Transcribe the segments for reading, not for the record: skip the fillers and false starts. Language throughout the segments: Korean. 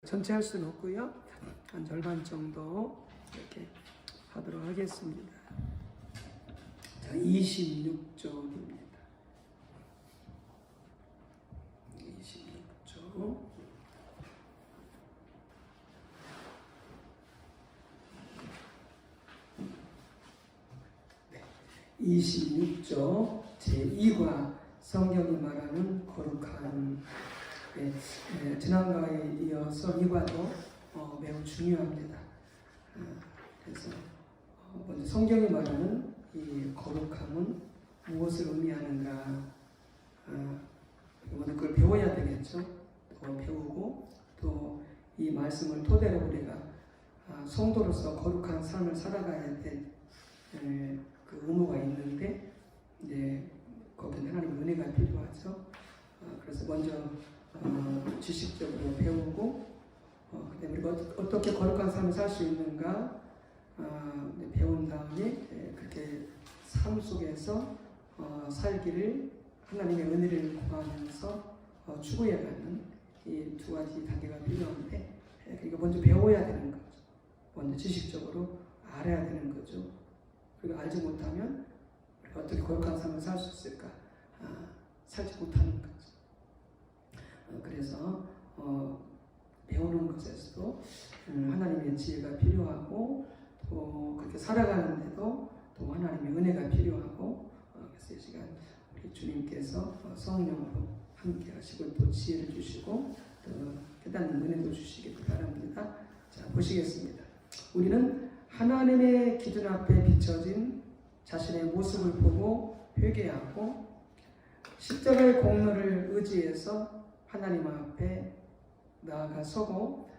전체 할 수는 없고요. 한 절반 정도 이렇게 하도록 하겠습니다. 자, 26쪽입니다. 26쪽. 네, 26쪽 제2과 성경이 말하는 거룩함. 네, 지난과에 이어서 이과도 매우 중요합니다. 그래서 먼저 성경이 말하는 이 거룩함은 무엇을 의미하는가? 먼저 그걸 배워야 되겠죠. 또 배우고 또 이 말씀을 토대로 우리가 성도로서 거룩한 삶을 살아가야 될 그 의무가 있는데 이제 거기는 하나님의 은혜가 필요하죠. 그래서 먼저 지식적으로 배우고 그다음에 우리가 어떻게 거룩한 삶을 살 수 있는가 배운 다음에 그렇게 삶 속에서 살기를 하나님의 은혜를 구하면서 추구해가는 이 두 가지 단계가 필요한데 그러니까 먼저 배워야 되는 거죠. 먼저 지식적으로 알아야 되는 거죠. 그리고 알지 못하면 우리가 어떻게 거룩한 삶을 살 수 있을까? 살지 못하는 거죠. 그래서 배우는 것에서도 하나님의 지혜가 필요하고 또 그렇게 살아가는데도 또 하나님의 은혜가 필요하고 그래서 이 시간 우리 주님께서 성령으로 함께 하시고 또 지혜를 주시고 또 깨닫는 은혜도 주시기 바랍니다. 자, 보시겠습니다. 우리는 하나님의 기준 앞에 비춰진 자신의 모습을 보고 회개하고 십자가의 공로를 의지해서 하나님 앞에 나아가서고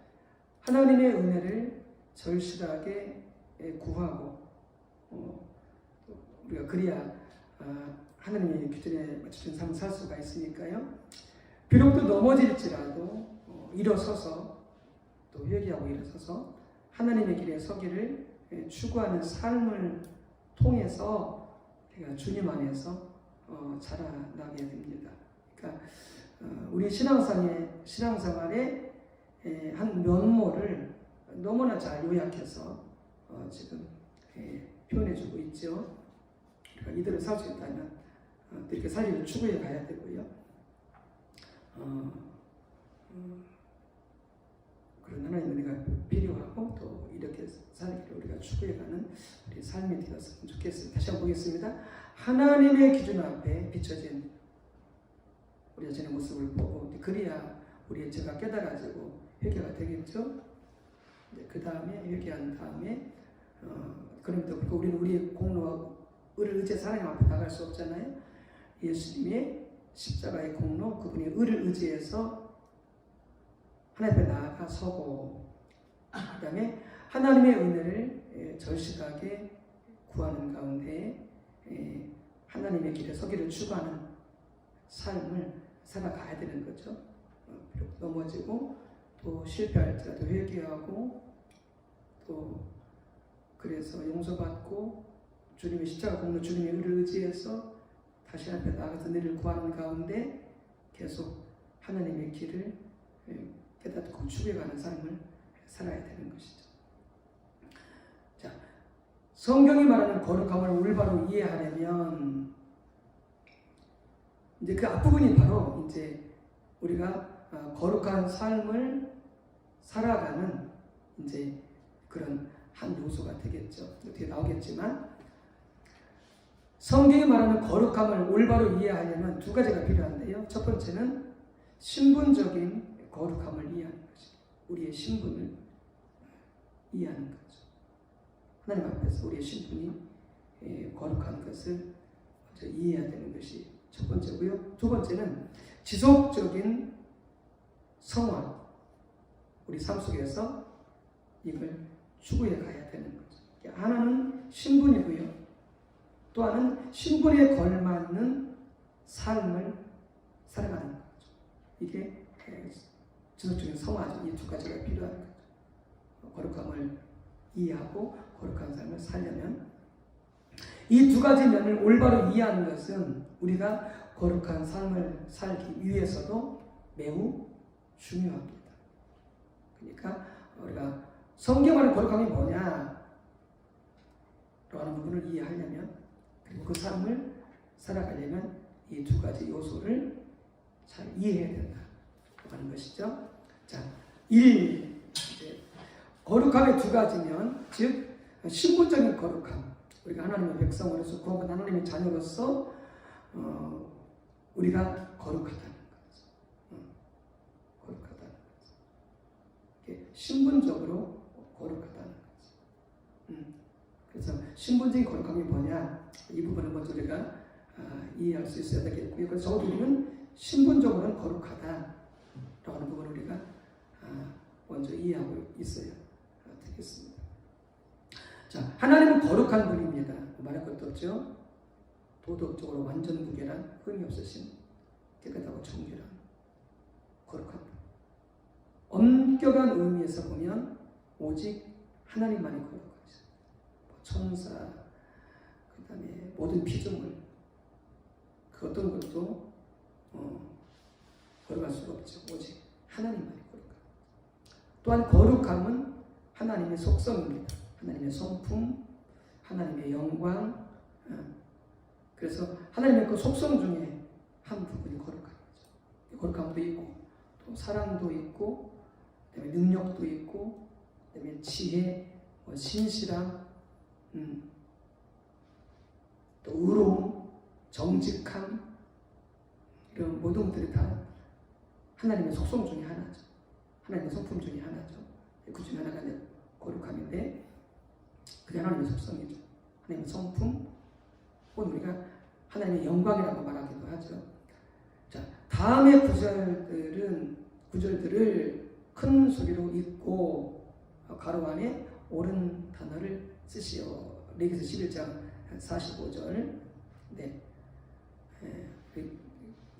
하나님의 은혜를 절실하게 구하고 우리가 그래야 하나님의 기준에 맞춰진 삶을 살 수가 있으니까요. 비록 또 넘어질지라도 일어서서 또 회개하고 일어서서 하나님의 길에 서기를 추구하는 삶을 통해서 우리가 주님 안에서 자라나게 됩니다. 그러니까 우리 신앙생활의 한 면모를 너무나 잘 요약해서 지금 표현해주고 있죠. 우리가 이대로 살 수 있다면 이렇게 살기를 추구해 가야 되고요. 그런 하나님의 은혜가 필요하고 또 이렇게 살기를 우리가 추구해가는 우리 삶이 되었으면 좋겠습니다. 다시 한번 보겠습니다. 하나님의 기준 앞에 비춰진 우리 자신의 모습을 보고 그래야 우리의 죄가 깨달아지고 회개가 되겠죠. 그 다음에 회개한 다음에 그럼에도 불구하고 우리는 우리의 공로와 의를 의지해서 하나님 앞에 나갈 수 없잖아요. 예수님의 십자가의 공로, 그분의 의를 의지해서 하나님 앞에 나아가 서고 그 다음에 하나님의 은혜를 절실하게 구하는 가운데 하나님의 길에 서기를 추구하는 삶을 살아가야 되는 거죠. 비록 넘어지고 또 실패할지라도 회개하고 또 그래서 용서받고 주님의 십자가 공로 주님의 의를 의지해서 다시 앞에 나가서 은혜를 구하는 가운데 계속 하나님의 길을 깨닫고 추구해가는 삶을 살아야 되는 것이죠. 자, 성경이 말하는 거룩함을 올바로 이해하려면 이제 그 앞부분이 바로 이제 우리가 거룩한 삶을 살아가는 이제 그런 한 요소가 되겠죠. 뒤에 나오겠지만 성경이 말하는 거룩함을 올바로 이해하려면 두 가지가 필요한데요. 첫 번째는 신분적인 거룩함을 이해하는 것입니다. 우리의 신분을 이해하는 거죠. 하나님 앞에서 우리의 신분이 거룩한 것을 먼저 이해해야 되는 것이 첫 번째고요. 두 번째는 지속적인 성화, 우리 삶 속에서 이걸 추구해 가야 되는 거죠. 하나는 신분이고요. 또 하나는 신분에 걸맞는 삶을 살아가는 거죠. 이게 지속적인 성화죠. 이 두 가지가 필요한 거죠. 거룩함을 이해하고 거룩한 삶을 살려면 이 두 가지 면을 올바로 이해하는 것은 우리가 거룩한 삶을 살기 위해서도 매우 중요합니다. 그러니까 우리가 성경 안에 거룩함이 뭐냐 라는 부분을 이해하려면, 그리고 그 삶을 살아가려면 이 두 가지 요소를 잘 이해해야 된다 하는 것이죠. 자, 이제 거룩함의 두 가지면, 즉 신분적인 거룩함, 우리가 하나님의 백성으로서 구원받은 하나님의 자녀로서 우리가 거룩하다는 거죠. 거룩하다는 거죠. 신분적으로 거룩하다는 거죠. 그래서 신분적인 거룩함이 뭐냐, 이 부분을 먼저 우리가 이해할 수 있어야 되겠고요. 그래서 적어도 우리는 신분적으로는 거룩하다라는 부분을 우리가 먼저 이해하고 있어야 되겠습니다. 자, 하나님은 거룩한 분입니다. 말할 것도 없죠. 도덕적으로 완전 무결한, 흠이 없으신, 깨끗하고 정결한 거룩한 분. 엄격한 의미에서 보면 오직 하나님만이 거룩하죠. 천사, 그 다음에 모든 피조물, 그 어떤 것도 거룩할 수가 없죠. 오직 하나님만이 거룩합니다. 또한 거룩함은 하나님의 속성입니다. 하나님의 성품, 하나님의 영광. 그래서 하나님의 그 속성 중에 한 부분이 거룩한 거죠. 거룩함도 있고, 또 사랑도 있고, 그다음에 능력도 있고, 그다음에 지혜, 신실함, 또 의로움, 정직함, 이런 모든 것들이 다 하나님의 속성 중에 하나죠. 하나님의 성품 중에 하나죠. 그 중에 하나가 거룩함인데, 그게 하나님의 속성이죠. 하나님의 성품, 혹은 우리가 하나님의 영광이라고 말하기도 하죠. 자, 다음의 구절들을 큰 소리로 읽고 가로 안에 옳은 단어를 쓰시오. 레위기서 11장 45절. 네.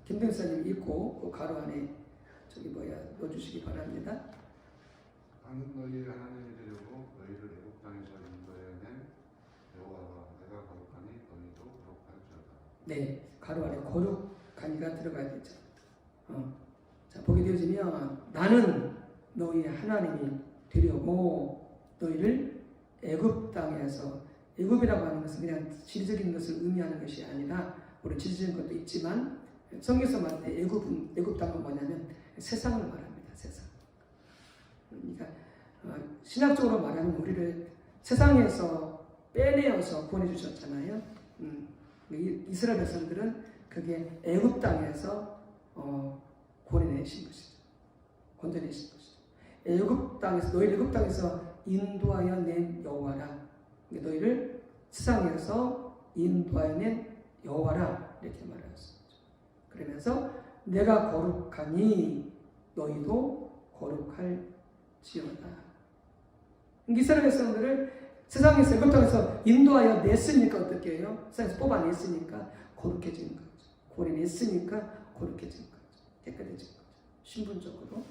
김병사님 읽고 그 가로 안에 넣어주시기 바랍니다. 나는 너희 하나님이 되려고 너희를 애굽 땅에서 인도해낸 여호와가 내가 거룩하니 너희도 거룩할지어다. 네, 가로 안에 거룩하니가 들어가야 되죠. 자, 보게 되어지면 나는 너희 하나님이 되려고 너희를 애굽 땅에서, 애굽이라고 하는 것은 그냥 지리적인 것을 의미하는 것이 아니라, 물론 지리적인 것도 있지만 성경에서 말할 때 애굽 땅은 뭐냐면 세상을 말합니다. 세상. 그러니까 신학적으로 말하면 우리를 세상에서 빼내어서 구원해 주셨잖아요. 이스라엘 백성들은 그게 애굽 땅에서 구원해내신 것이죠. 건져내신 것이죠. 애굽 땅에서, 너희를 애굽 땅에서 인도하여 낸 여호와라. 너희를 세상에서 인도하여 낸 여호와라, 이렇게 말하였습니다. 그러면서 내가 거룩하니 너희도 거룩할지어다. 이스라엘 백성들을 세상에서 애굽 땅에서 인도하여 냈으니까 어떻게 해요? 세상에서 뽑아냈으니까 거룩해진 거죠. 구원해냈으니까 거룩해진 거죠. 깨끗해진 거죠. 신분적으로.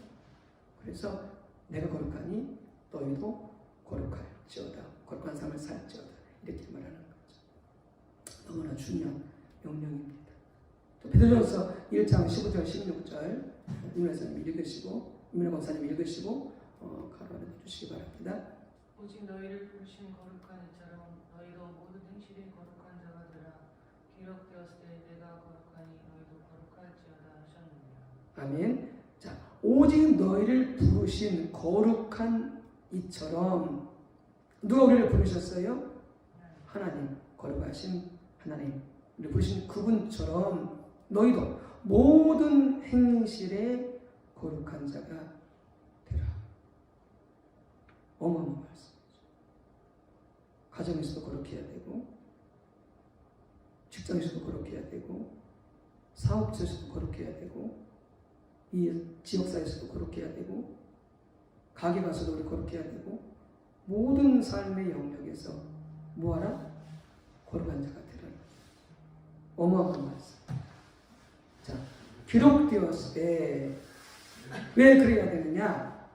그래서 내가 거룩하니 너희도 거룩할지어다. 거룩한 삶을 살지어다. 이렇게 말하는 거죠. 너무나 중요한 명령입니다. 또 베드로전서 1장 15절 16절 이민혜사님 읽으시고, 이민혜 권사님 읽으시고 가로 안에 주시기 바랍니다. 오직 너희를 부르신 거룩한 이처럼 너희도 모든 행실이 거룩한 자가 되라. 기록되었을 때 내가 거룩하니 너희도 거룩할지어다 하셨느니라. 아멘. 자, 오직 너희를 부르신 거룩한 이처럼, 누가 우리를 부르셨어요? 하나님, 거룩하신 하나님, 우리를 부르신 그분처럼 너희도 모든 행실에 거룩한 자가 되라. 어마어마한 말씀이죠. 가정에서도 거룩해야 되고, 직장에서도 거룩해야 되고, 사업처에서도 거룩해야 되고, 이 지역사회에서도 거룩해야 되고, 가게 가서도 우리 거룩해야 되고, 모든 삶의 영역에서 뭐하라? 거룩한 자가 되라. 어마어마한 말씀. 자, 기록되었을 때 왜 그래야 되느냐?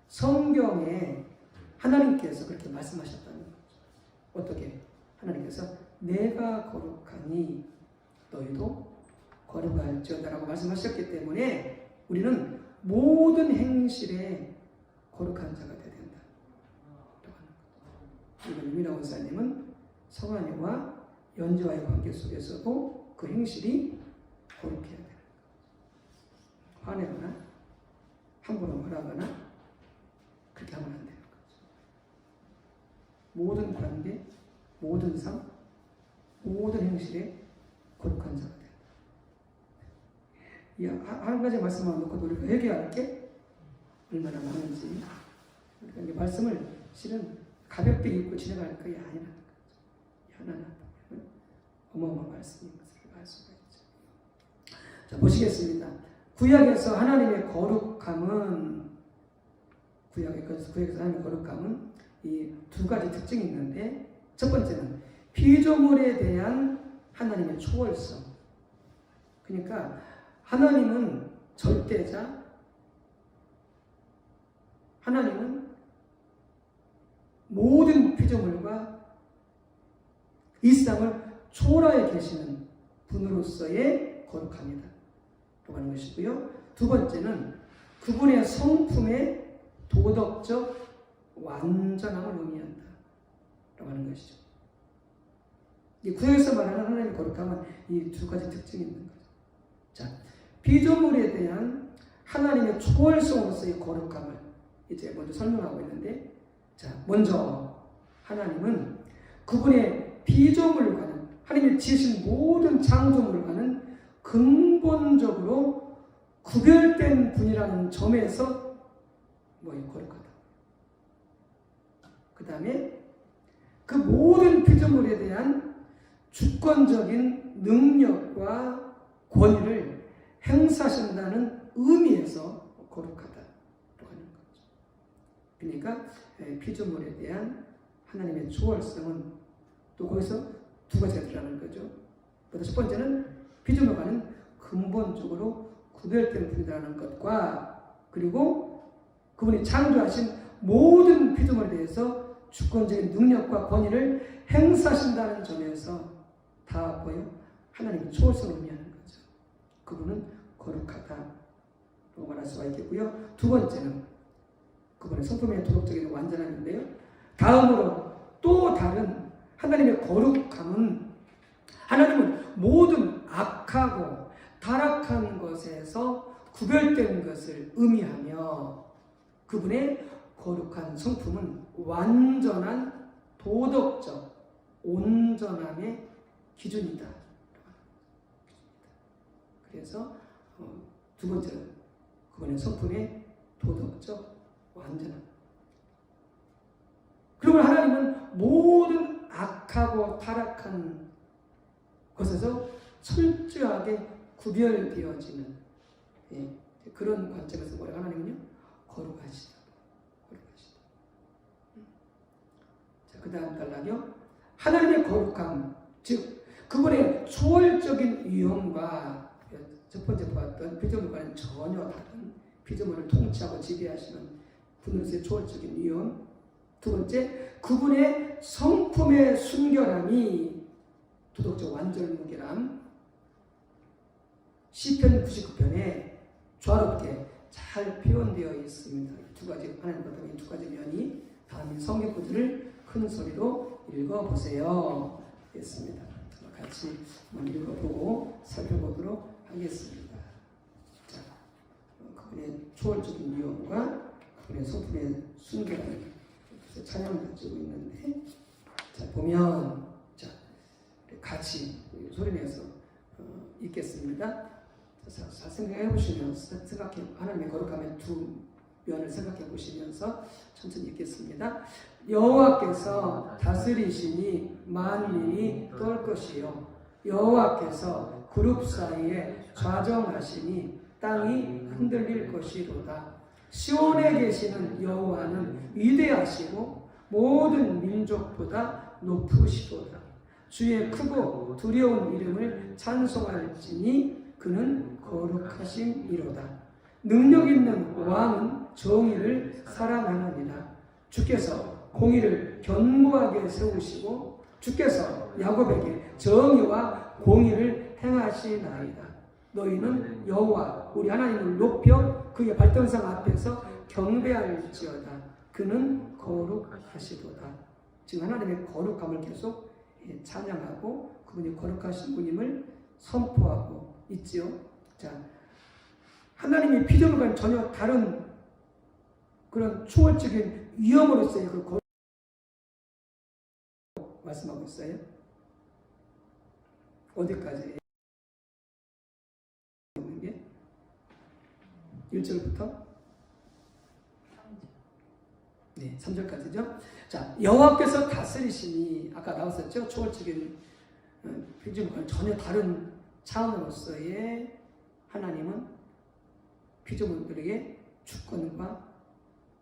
성경에 하나님께서 그렇게 말씀하셨다는 거죠. 어떻게? 하나님께서 내가 거룩하니 너희도 거룩할지어다라고 말씀하셨기 때문에 우리는 모든 행실에 거룩한 자가 되어야 된다. 이번 유민아 원사님은 성환이와 연주와의 관계 속에서도 그 행실이 거룩해야 돼요. 화내거나 함부로 말하거나 그렇게 하면 안 돼요. 모든 관계, 모든 삶, 모든 행실에 거룩한 자가 돼요. 이 한 가지 말씀만 놓고 우리가 회개할 게 얼마나 많은지, 그러니까 이 말씀을 실은 가볍게 읽고 지나갈 것이 아니라는 거죠. 하나는 어마어마한 말씀인 것을 알 수가 있죠. 자, 보시겠습니다. 구약에서 하나님의 거룩함은 이 두 가지 특징이 있는데, 첫 번째는 피조물에 대한 하나님의 초월성. 그러니까 하나님은 절대자, 하나님은 모든 피조물과 이 세상을 초월하여 계시는 분으로서의 거룩합니다. 라고 하는 것이고요. 두 번째는 그분의 성품의 도덕적 완전함을 의미한다. 라고 하는 것이죠. 이 구약에서 말하는 하나님의 거룩함은 이 두 가지 특징이 있는 거죠. 자, 피조물에 대한 하나님의 초월성으로서의 거룩함을 이제 먼저 설명하고 있는데, 자, 먼저 하나님은 그분의 피조물과는, 하나님이 지으신 모든 창조물과는 근본적으로 구별된 분이라는 점에서 거룩하다. 그 다음에 그 모든 피조물에 대한 주권적인 능력과 권위를 행사하신다는 의미에서 거룩하다고 하는 거죠. 그러니까 피조물에 대한 하나님의 초월성은 또 거기서 두 가지가 들어가는 거죠. 첫 번째는 피조물과는 근본적으로 구별된 분이라는 것과, 그리고 그분이 창조하신 모든 피조물에 대해서 주권적인 능력과 권위를 행사하신다는 점에서 다 하나님의 초월성을 의미하는 거죠. 그분은 거룩하다고 말할 수가 있겠고요. 두 번째는 그분의 성품의 도덕적인 완전함인데요. 다음으로 또 다른 하나님의 거룩함은, 하나님은 모든 악하고 타락한 것에서 구별된 것을 의미하며, 그분의 거룩한 성품은 완전한 도덕적 온전함의 기준이다. 그래서 두 번째는 그분의 성품의 도덕적 완전함. 그리고 하나님은 모든 악하고 타락한 것에서 철저하게 구별되어지는 그런 관점에서 하나님은요 거룩하시다. 자, 그 다음 단락이요. 하나님의 거룩함, 즉 그분의 초월적인 위엄과 첫 번째 보았던 피조물과는 전혀 다른, 피조물을 통치하고 지배하시는 분으로서의 초월적인 위엄. 두 번째, 그분의 성품의 순결함이 도덕적 완전무결함. 시편 99편에 조화롭게 잘 표현되어 있습니다. 두 가지, 하나님 거룩함의 두 가지 면이 다음 성경 구절을 큰 소리로 읽어보세요. 됐습니다. 같이 한번 읽어보고 살펴보도록 하겠습니다. 자, 그분의 초월적인 위엄과 그분의 성품의 순결함을 찬양을 가지고 있는데, 자, 보면, 자, 같이 소리내서 읽겠습니다. 자, 생각해 보시면서, 하나님의 거룩함의 두 면을 생각해 보시면서 천천히 읽겠습니다. 여호와께서 다스리시니 만민이 떨 것이요, 여호와께서 그룹 사이에 좌정하시니 땅이 흔들릴 것이로다. 시온에 계시는 여호와는 위대하시고 모든 민족보다 높으시도다. 주의 크고 두려운 이름을 찬송할지니 그는 거룩하심이로다. 능력 있는 왕은 정의를 사랑하느니라. 주께서 공의를 견고하게 세우시고 주께서 야곱에게 정의와 공의를 행하시나이다. 너희는 여호와 우리 하나님을 높여 그의 발등상 앞에서 경배할지어다. 그는 거룩하시도다. 지금 하나님의 거룩함을 계속 찬양하고 그분이 거룩하신 분임을 선포하고 있지요. 자, 하나님이 피조물과는 전혀 다른 그런 초월적인 위험으로서의 그 거룩 말씀하고 있어요. 어디까지? 1절부터 3절까지죠. 자, 여호와께서 다스리시니 아까 나왔었죠. 초월적인 피조물과는 전혀 다른 차원으로서의 하나님은 피조물들에게 주권과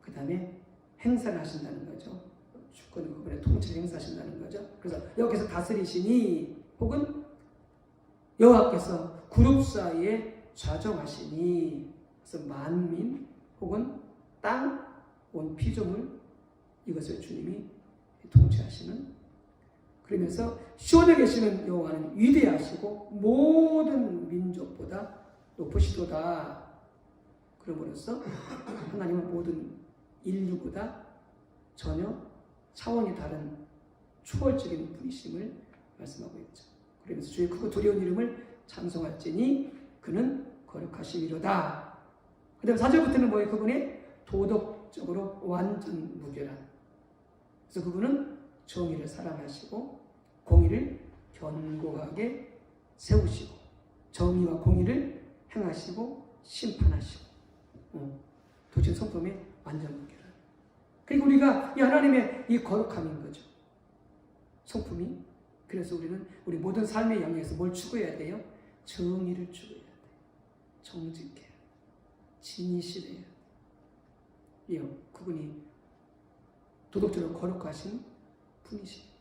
그 다음에 행사를 하신다는 거죠. 주권과 그분의 통치를 행사하신다는 거죠. 그래서 여호와께서 다스리시니 혹은 여호와께서 그룹 사이에 좌정하시니 그래서 만민 혹은 땅, 온 피조물 이것을 주님이 통치하시는 그러면서 시온에 계시는 여호와는 위대하시고 모든 민족보다 높으시도다. 그러므로써 하나님은 모든 인류보다 전혀 차원이 다른 초월적인 분이심을 말씀하고 있죠. 그러면서 주의 크고 두려운 이름을 찬송할지니 그는 거룩하심이로다. 그 다음 4절부터는 뭐예요? 그분의 도덕적으로 완전 무결한. 그래서 그분은 정의를 사랑하시고 공의를 견고하게 세우시고 정의와 공의를 행하시고 심판하시고 도진 성품의 완전 무결한. 그리고 우리가 이 하나님의 이 거룩함인 거죠. 성품이. 그래서 우리는 우리 모든 삶의 영역에서 뭘 추구해야 돼요? 정의를 추구해야 돼요. 정직해야 돼요. 진실해야 돼요. 그분이 도덕적으로 거룩하신 분이십니다.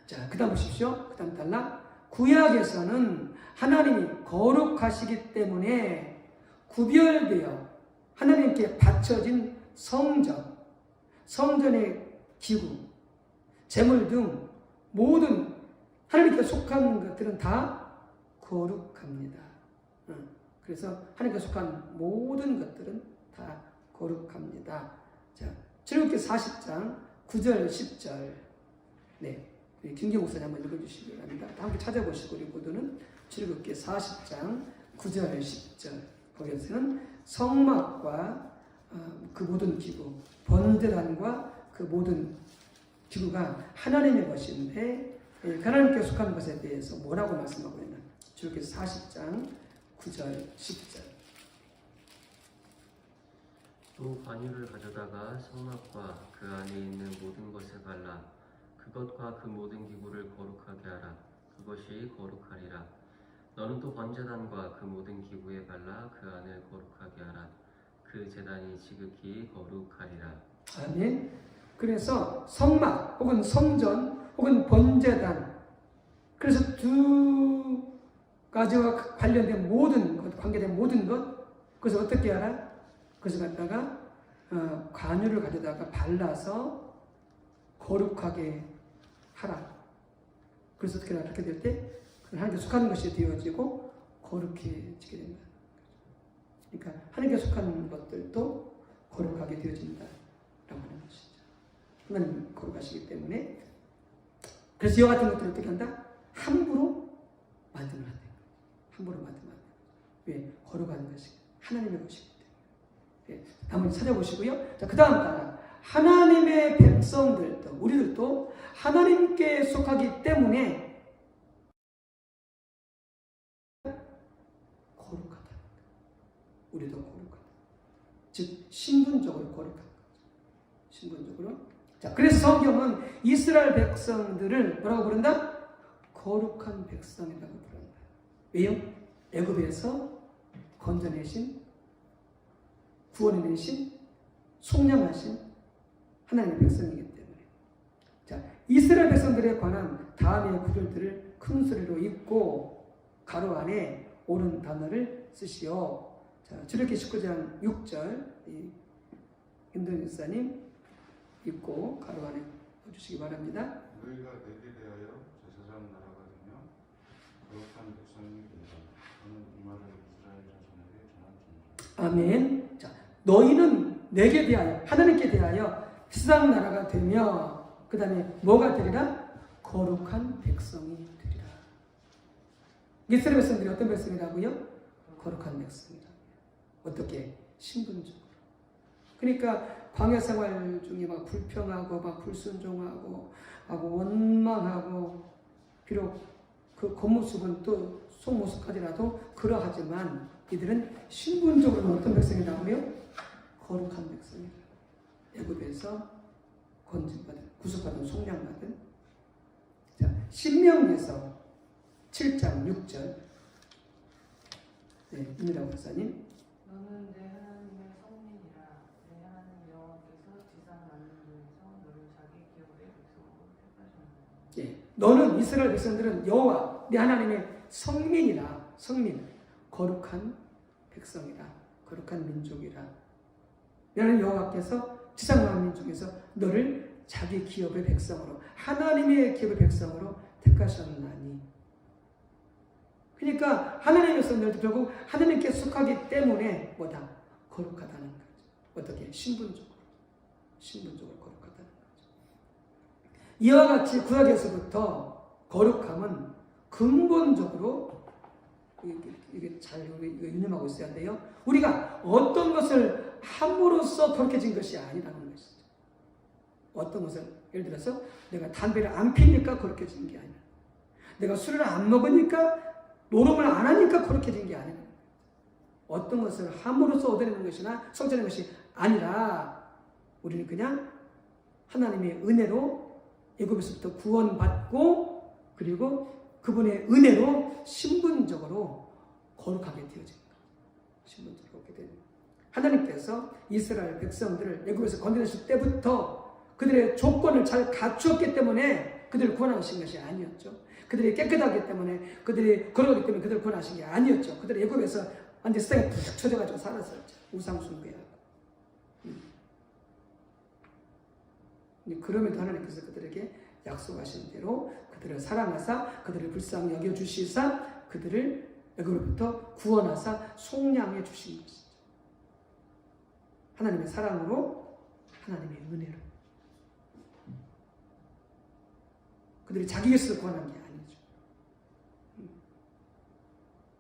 자, 그 다음 보십시오. 그 다음 단락. 구약에서는 하나님이 거룩하시기 때문에 구별되어 하나님께 바쳐진 성전, 성전의 기구, 제물 등 모든 하나님께 속한 것들은 다 거룩합니다. 그래서 하나님께 속한 모든 것들은 다 거룩합니다. 자, 출애굽기 40장 9절 10절. 네. 김기 목사님 한번 읽어주시기 바랍니다. 함께 찾아보시고 우리 모두는 출애굽기 40장 9절 10절. 거기에서는 성막과 그 모든 기구, 번제단과 그 모든 기구가 하나님의 것인데 하나님께 속한 것에 대해서 뭐라고 말씀하고 있나? 출애굽기 40장 9절 10절. 또 관유를 가져다가 성막과 그 안에 있는 모든 것에 발라 그것과 그 모든 기구를 거룩하게 하라. 그것이 거룩하리라. 너는 또 번제단과 그 모든 기구에 발라 그 안을 거룩하게 하라. 그 제단이 지극히 거룩하리라. 아멘. 그래서 성막 혹은 성전 혹은 번제단, 그래서 두 가지와 관련된 모든 것, 관계된 모든 것, 그래서 어떻게 하라? 그래서 갖다가 관유를 가져다가 발라서 거룩하게 하라. 그래서 어떻게 하라? 그렇게 될 때 하나님께 속한 것이 되어지고 거룩해지게 된다. 그러니까 하나님께 속한 것들도 거룩하게 되어진다라고 하는 것이죠. 하나님 거룩하시기 때문에. 그래서 이와 같은 것들을 어떻게 한다? 함부로 만들면 안 돼요. 함부로 만들면 안 돼요. 왜? 거룩한 것이 하나님의 것이기 때문에. 네. 한번 찾아보시고요. 자, 그 다음 단락. 하나님의 백성들도, 우리들도 하나님께 속하기 때문에 거룩하다. 우리도 거룩하다. 즉, 신분적으로 거룩한 거죠. 신분적으로. 자, 그래서 성경은 이스라엘 백성들을 뭐라고 부른다? 거룩한 백성이라고 부른다. 왜요? 애굽에서 건져내신, 구원해내신, 속량하신 하나님의 백성이기 때문에. 자, 이스라엘 백성들에 관한 다음의 구절들을 큰 소리로 읽고 가로 안에 옳은 단어를 쓰시오. 자, 출애굽기 19장 6절 김동현 목사님 읽고 가로 안에 써주시기 바랍니다. 너희가 내게 대하여 제사장 나라가 되며 거룩한 백성이 되리라. 저는 이 말을 이스라엘 자손에게 전할 아멘. 자, 너희는 내게 대하여, 하나님께 대하여 세상 나라가 되며, 그 다음에 뭐가 되리라? 거룩한 백성이 되리라. 이스라엘 백성들이 어떤 백성이라고요? 거룩한 백성이다. 어떻게? 신분적으로. 그러니까 광야 생활 중에 막 불평하고 막 불순종하고 하고 원망하고, 비록 그 겉모습은 또 속모습까지라도 그러하지만 이들은 신분적으로는 어떤 백성이라고요? 거룩한 백성이다. 애굽에서 건진받은, 구속받은, 속량받은. 자, 신명기에서 7장 6절. 네, 입니다, 목사님. 너는 내 하나님의 성민이라. 내 하나님 여호와께서 지상 만민 중에서 너를 자기 기업의 백성으로 택하셨느니라. 예, 너는 이스라엘 백성들은 여호와 내 하나님의 성민이라. 성민, 거룩한 백성이라. 거룩한 민족이라. 나는 여호와께서 지상 만민 중에서 너를 자기 기업의 백성으로, 하나님의 기업의 백성으로 택하셨나니. 그러니까 하나님의 백성들도 결국 하나님께 속하기 때문에 뭐다? 거룩하다는 거죠. 어떻게? 신분적으로 거룩하다는 거죠. 이와 같이 구약에서부터 거룩함은 근본적으로, 이게 잘 이거 유념하고 있어야 돼요. 우리가 어떤 것을 함으로써 거룩해진 것이 아니라는 것이죠. 어떤 것을, 예를 들어서 내가 담배를 안 피니까 거룩해진 게 아니라, 내가 술을 안 먹으니까, 노름을 안 하니까 거룩해진 게 아니라, 어떤 것을 함으로써 얻어내는 것이나 성취하는 것이 아니라, 우리는 그냥 하나님의 은혜로 애굽에서부터 구원받고, 그리고 그분의 은혜로 신분적으로 거룩하게 되어진 거예요. 신분적으로 그렇게 되는. 하나님께서 이스라엘 백성들을 애굽에서 건져내실 때부터 그들의 조건을 잘 갖추었기 때문에 그들을 구원하신 것이 아니었죠. 그들이 깨끗하기 때문에, 그들이 거룩하기 때문에 그들을 구원하신 게 아니었죠. 그들이 애굽에서 완전 세상에 푹 쳐져가지고 살았었죠. 우상 숭배하고. 그럼에도 하나님께서 그들에게 약속하신 대로 그들을 사랑하사 그들을 불쌍히 여겨주시사 그들을 애굽으로부터 구원하사 속량해 주신 것이죠. 하나님의 사랑으로, 하나님의 은혜로. 그들이 자기 것으로 구원한 게 아니죠.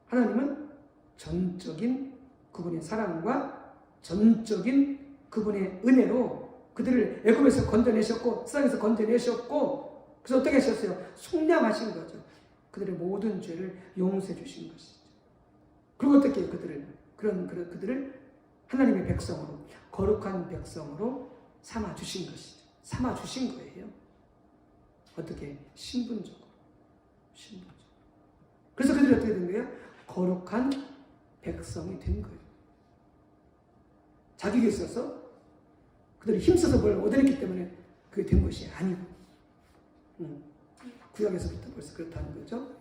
하나님은 전적인 그분의 사랑과 전적인 그분의 은혜로 그들을 애굽에서 건져내셨고, 세상에서 건져내셨고, 그래서 어떻게 하셨어요? 속량하신 거죠. 그들의 모든 죄를 용서해 주신 것이죠. 그리고 어떻게 그들을 하나님의 백성으로, 거룩한 백성으로 삼아 주신 것이죠. 삼아 주신 거예요. 어떻게? 신분적으로. 그래서 그들이 어떻게 된 거예요? 거룩한 백성이 된 거예요. 자기가 있어서, 그들이 힘써서 뭘 얻어냈기 때문에 그게 된 것이 아니고, 구약에서부터 벌써 그렇다는 거죠.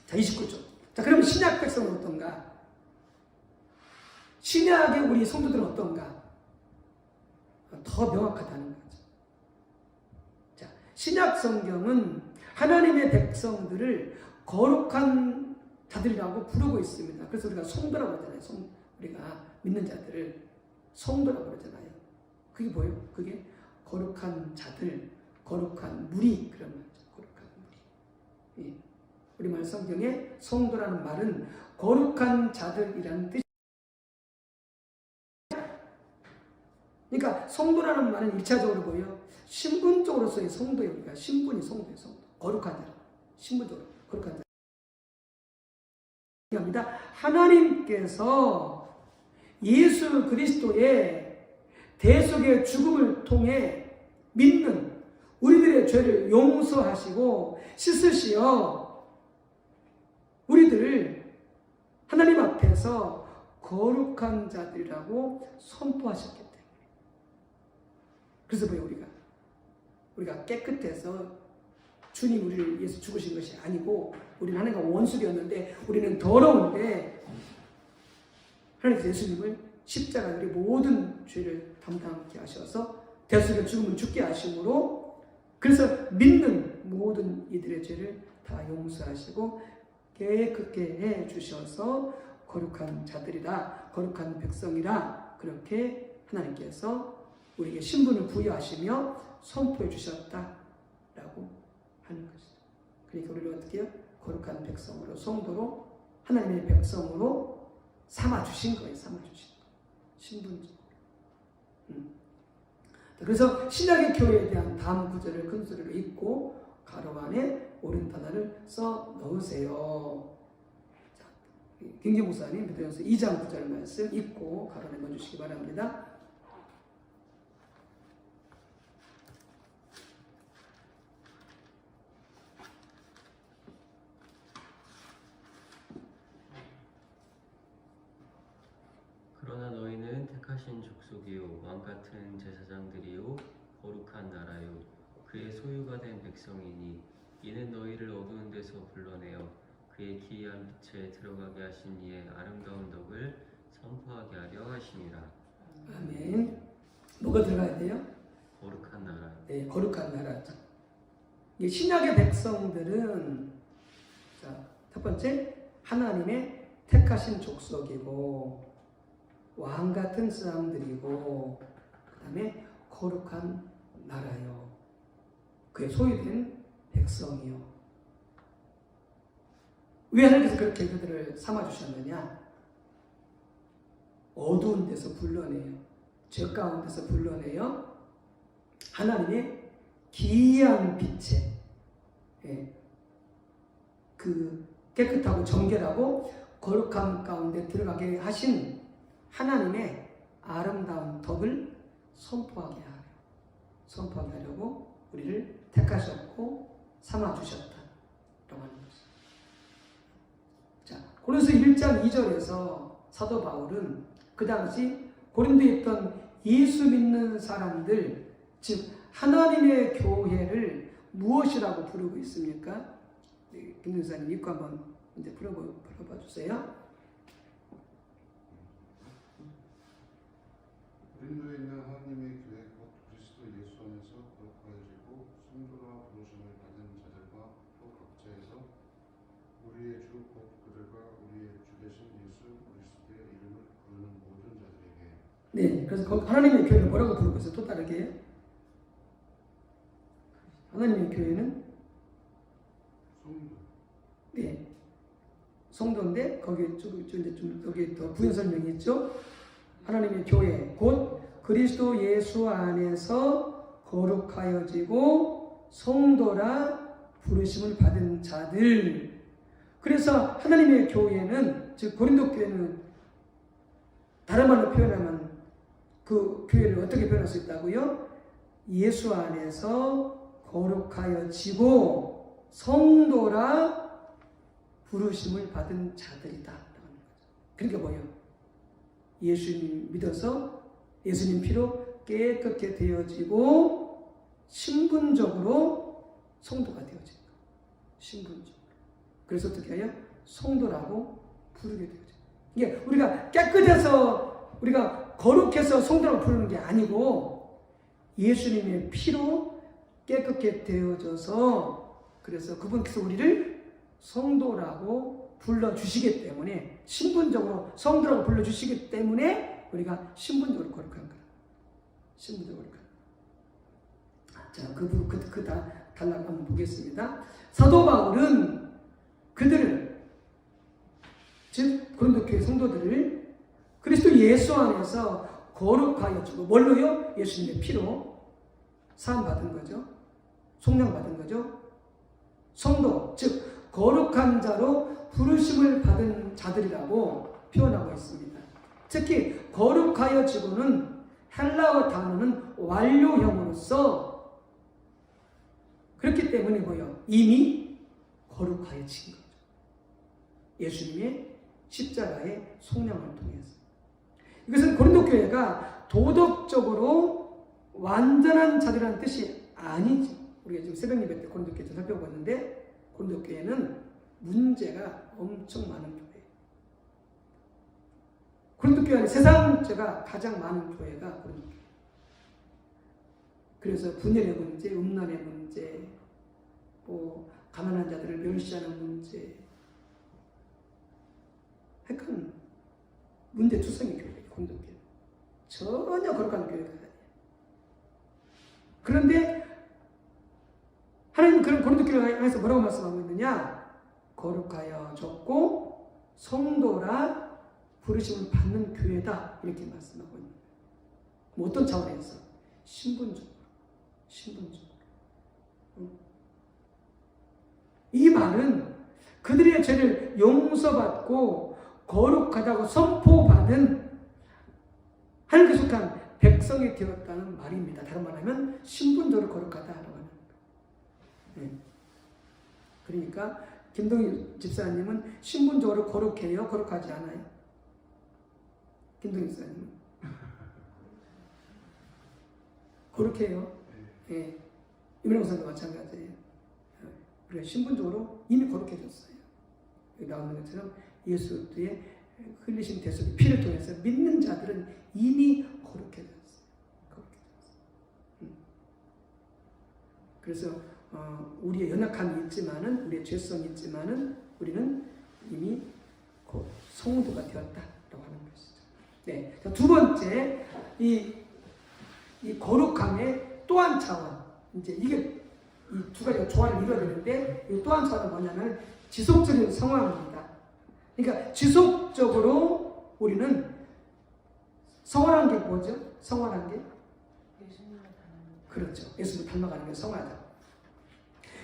자, 29절. 자, 그러면 신약 백성은 어떤가? 신약의 우리 성도들은 어떤가? 더 명확하다는 거죠. 자, 신약 성경은 하나님의 백성들을 거룩한 자들이라고 부르고 있습니다. 그래서 우리가 성도라고 하잖아요. 우리가 믿는 자들을 성도라고 그러잖아요. 그게 뭐예요? 그게 거룩한 자들, 거룩한 무리, 그런 말이죠. 거룩한 무리. 예. 우리말 성경에 성도라는 말은 거룩한 자들이라는 뜻이. 그러니까 성도라는 말은 1차적으로 뭐예요? 신분적으로서의 성도예요. 우리가 신분이 성도예요. 성도. 거룩한 자. 신분적으로 거룩한 자. 하나님께서 예수 그리스도의 대속의 죽음을 통해 믿는 우리들의 죄를 용서하시고 씻으시어 우리들을 하나님 앞에서 거룩한 자들이라고 선포하셨기 때문에. 그래서 뭐예요? 우리가 깨끗해서 주님 우리를 위해서 죽으신 것이 아니고, 우리는 하나님과 원수되었는데 우리는 더러운데 하나님께서 예수님을 십자가에 우리 모든 죄를 담당케 하셔서 대속의 죽음을 죽게 하심으로, 그래서 믿는 모든 이들의 죄를 다 용서하시고 깨끗게 해 주셔서 거룩한 자들이라, 거룩한 백성이라 그렇게 하나님께서 우리에게 신분을 부여하시며 선포해 주셨다라고 하는 것이죠. 그러니까 우리를 어떻게 해요? 거룩한 백성으로, 성도로, 하나님의 백성으로 삼아주신 거예요. 삼아주신 거. 신분적으로. 그래서 신약의 교회에 대한 다음 구절을 큰 소리로 읽고 가로 안에 옳은 단어를 써 넣으세요. 자, 김기 목사님 베드로전서 2장 9절 말씀 읽고 가로 안에 넣어주시기 바랍니다. 그러나 너희는 택하신 족속이요 왕같은 제사장들이요 거룩한 나라요 그의 소유가 된 백성이니 이는 너희를 어두운 데서 불러내어 그의 기이한 빛에 들어가게 하신 이의 아름다운 덕을 선포하게 하려 하심이라. 아멘. 뭐가 들어가야 돼요? 거룩한 나라. 네, 거룩한 나라죠. 이 신약의 백성들은 자, 첫 번째 하나님의 택하신 족속이고 왕 같은 사람들이고 그 다음에 거룩한 나라요. 그의 소유된 백성이요. 왜 하나님께서 그렇게 그들을 삼아주셨느냐? 어두운 데서 불러내요. 죄 가운데서 불러내요. 하나님의 기이한 빛에 그 깨끗하고 정결하고 거룩함 가운데 들어가게 하신 하나님의 아름다운 덕을 선포하게 하려고 우리를 택하셨고 삼아주셨다라고 하는 것입니다. 자, 고린도서 1장 2절에서 사도 바울은 그 당시 고린도에 있던 예수 믿는 사람들, 즉 하나님의 교회를 무엇이라고 부르고 있습니까? 김 목사님 읽고 한번 이제 풀어봐 주세요. 고린도에 있는 하나님의 교회 곧 그리스도 예수 안에서 거룩하여지고 성도라 부르심을 받은 자들과 또 각자에서 우리의 주 곧 그들과 우리의 주 되신 예수 그리스도의 이름을 부르는 모든 자들에게. 네, 그래서 하나님의 교회를 뭐라고 부르고 있어요? 또 다르게 하나님의 교회는 성도. 네, 성도인데 거기에 여기 더 부연 설명이 있죠. 하나님의 교회 곧 그리스도 예수 안에서 거룩하여지고 성도라 부르심을 받은 자들. 그래서 하나님의 교회는, 즉 고린도 교회는 다른 말로 표현하면 그 교회를 어떻게 표현할 수 있다고요? 예수 안에서 거룩하여지고 성도라 부르심을 받은 자들이다. 그러니까 뭐예요? 예수님 믿어서 예수님 피로 깨끗게 되어지고 신분적으로 성도가 되어진다. 신분적으로. 그래서 어떻게 해요? 성도라고 부르게 되어져. 이게 우리가 깨끗해서 우리가 거룩해서 성도라고 부르는 게 아니고 예수님의 피로 깨끗게 되어져서 그래서 그분께서 우리를 성도라고 불러주시기 때문에 신분적으로 성도라고 불러주시기 때문에 우리가 신분적으로 거룩한 거야. 신분적으로 거룩한 거야. 자, 그 단락 한번 보겠습니다. 사도 바울은 그들을, 즉 고린도 교회 성도들을 그리스도 예수 안에서 거룩하여 주고 뭘로요? 예수님의 피로 사함 받은 거죠. 속량 받은 거죠. 성도, 즉 거룩한 자로 부르심을 받은 자들이라고 표현하고 있습니다. 특히 거룩하여지고는 헬라어 단어는 완료형으로서 그렇기 때문에 뭐예요? 이미 거룩하여진 거죠. 예수님의 십자가의 속량을 통해서. 이것은 고린도 교회가 도덕적으로 완전한 자들이라는 뜻이 아니지. 우리가 지금 새벽 예배 때 고린도 교회 살펴보고 있는데 고린도 교회는 문제가 엄청 많은 교회예요. 고린도 교회 안에 세상 문제가 가장 많은 교회가 고린도 교회. 그래서 분열의 문제, 음란의 문제, 가난한 자들을 멸시하는 문제, 문제투성이 교회, 공동교회. 전혀 거룩한 교회가 아니에요. 그런데 하나님은 그런 고린도교회에 관해서 뭐라고 말씀하고 있느냐? 거룩하여 졌고 성도라 부르심을 받는 교회다, 이렇게 말씀하고 있는 거예요. 뭐 어떤 차원에서? 신분적으로. 이 말은 그들의 죄를 용서받고 거룩하다고 선포받은 하나님께 속한 백성이 되었다는 말입니다. 다른 말하면 신분적으로 거룩하다라고 하는 거예요. 네. 그러니까 김동희 집사님은 신분적으로 거룩해요? 거룩하지 않아요? 김동희 집사님은 거룩해요. 예. 이민호 목사도 마찬가지예요. 우리가 신분적으로 이미 거룩해졌어요. 여기 나오는 것처럼 예수 그리스도의 흘리신 대속의 피를 통해서 믿는 자들은 이미 거룩해졌어요. 그래서 우리의 연약함이 있지만은, 우리의 죄성이 있지만은 우리는 이미 성도가 되었다라고 하는 것이죠. 네. 두 번째, 이 거룩함의 또 한 차원. 이제 이게 이 두 가지가 조화를 이루어야 되는데, 이 또 한 차원은 뭐냐면 지속적인 성화입니다. 그러니까 지속적으로 우리는 성화라는 게 뭐죠? 성화라는 게? 예수님을 닮는. 그렇죠. 예수님을 닮아가는 게 성화다.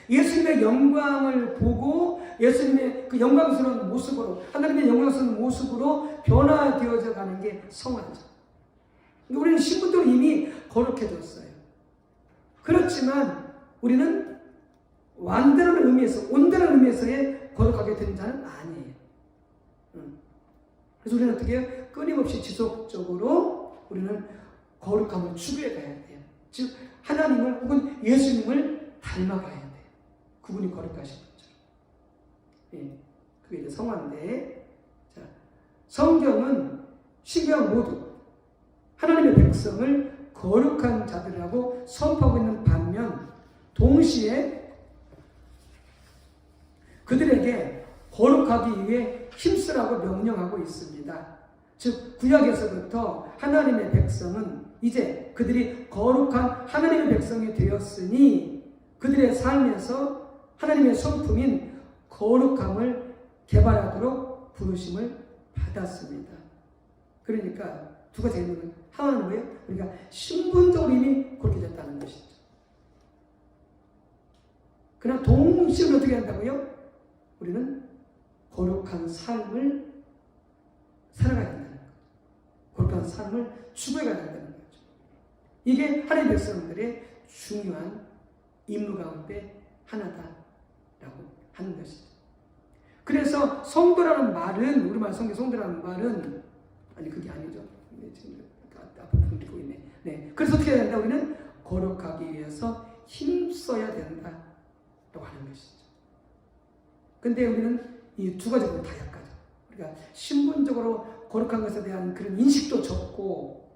예수님의 영광을 보고 예수님의 그 영광스러운 모습으로, 하나님의 영광스러운 모습으로 변화되어져 가는 게 성화죠. 그러니까 우리는 신분적으로 이미 거룩해졌어요. 그렇지만 우리는 완전한 의미에서, 온전한 의미에서의 거룩하게 된 자는 아니에요. 그래서 우리는 어떻게 해요? 끊임없이 지속적으로 우리는 거룩함을 추구해 가야 돼요. 즉 하나님을 혹은 예수님을 닮아가야 돼요. 그분이 거룩하신 거죠. 예, 그게 이제 성화인데, 자, 성경은 신경 모두 하나님의 백성을 거룩한 자들이라고 선포하고 있는 반면, 동시에 그들에게 거룩하기 위해 힘쓰라고 명령하고 있습니다. 즉 구약에서부터 하나님의 백성은 이제 그들이 거룩한 하나님의 백성이 되었으니 그들의 삶에서 하나님의 성품인 거룩함을 개발하도록 부르심을 받았습니다. 그러니까 두 가지 의미는, 하나는 뭐예요? 우리가 신분적으로 이미 거룩해졌다는 것이죠. 그러나 동시에 어떻게 한다고요? 우리는 거룩한 삶을 살아가야 된다는 거죠. 거룩한 삶을 추구해야 된다는 거죠. 이게 하나님의 백성들의 중요한 임무 가운데 하나다라고 하는 것이죠. 그래서 성도라는 말은, 우리말 성경 성도라는 말은, 아니 그게 아니죠. 지금 앞에 부르고 있네. 네. 그래서 어떻게 해야 된다? 우리는 거룩하기 위해서 힘써야 된다라고 하는 것이죠. 근데 우리는 이 두 가지로 다 약하죠. 우리가 신분적으로 거룩한 것에 대한 그런 인식도 적고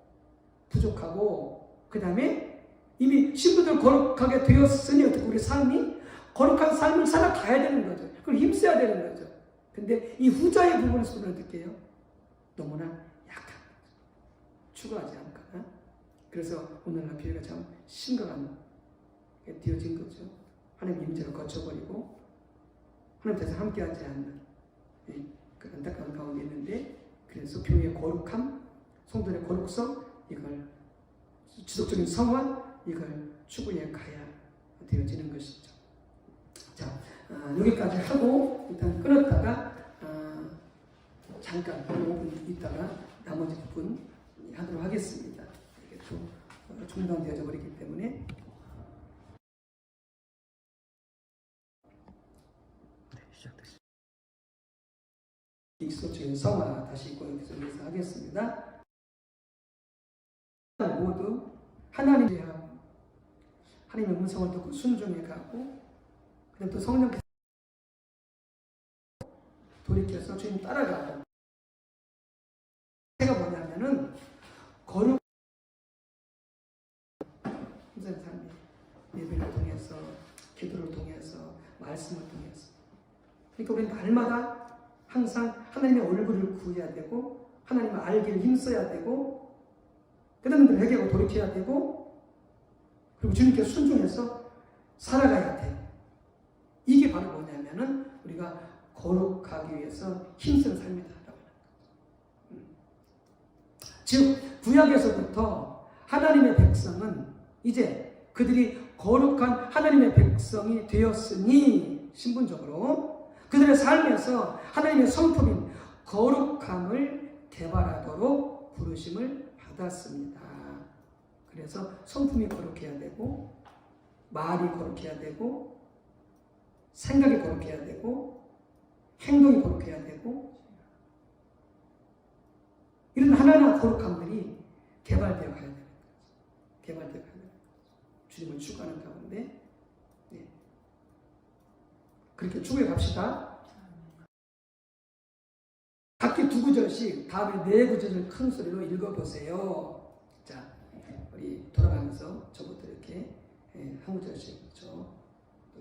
부족하고, 그 다음에 이미 신분적으로 거룩하게 되었으니 어떻게 우리 삶이 거룩한 삶을 살아가야 되는 거죠. 그걸 힘써야 되는 거죠. 근데 이 후자의 부분에서는 어떻게 해요? 너무나 약한 거죠. 추구하지 않거나. 그래서 오늘날 교회가 참 심각한 게 되어진 거죠. 하나님 임재를 거쳐버리고 하나님 뜻에 함께하지 않는 그 안타까운 가운데 있는데, 그래서 교회의 거룩함, 성도의 거룩성, 이걸 지속적인 성화, 이걸 추구해 가야 되어지는 것이죠. 자, 여기까지 하고 일단 끊었다가 잠깐 5분 있다가 나머지 부분 하도록 하겠습니다. 이게 또 중단되어져 버리기 때문에. 익숙적인 성화 다시 여기서 하겠습니다. 모두 하나님의 음성을 듣고 순종해 가고, 그다음 또 성령께서 돌이켜서 주님 따라가고. 제가 뭐냐면은 거룩 힘든 삶이 예배를 통해서, 기도를 통해서, 말씀을 통해서. 그러니까 우리는 날마다 항상 하나님의 얼굴을 구해야 되고 하나님을 알기를 힘써야 되고 깨닫는 대로 회개하고 돌이켜야 되고 그리고 주님께 순종해서 살아가야 돼. 이게 바로 뭐냐면은 우리가 거룩하기 위해서 힘쓰는 삶이다. 즉 구약에서부터 하나님의 백성은 이제 그들이 거룩한 하나님의 백성이 되었으니 신분적으로 그들의 삶에서 하나님의 성품인 거룩함을 개발하도록 부르심을 받았습니다. 그래서 성품이 거룩해야 되고 말이 거룩해야 되고 생각이 거룩해야 되고 행동이 거룩해야 되고 이런 하나하나 거룩함들이 개발되어 가야 됩니다. 개발되어 가야 됩니다. 주님을 추구하는 가운데 그렇게 추구해 갑시다. 각기 2구절씩 다음에 4구절을 큰 소리로 읽어보세요. 자, 우리 돌아가면서 저부터 이렇게 한 구절씩 또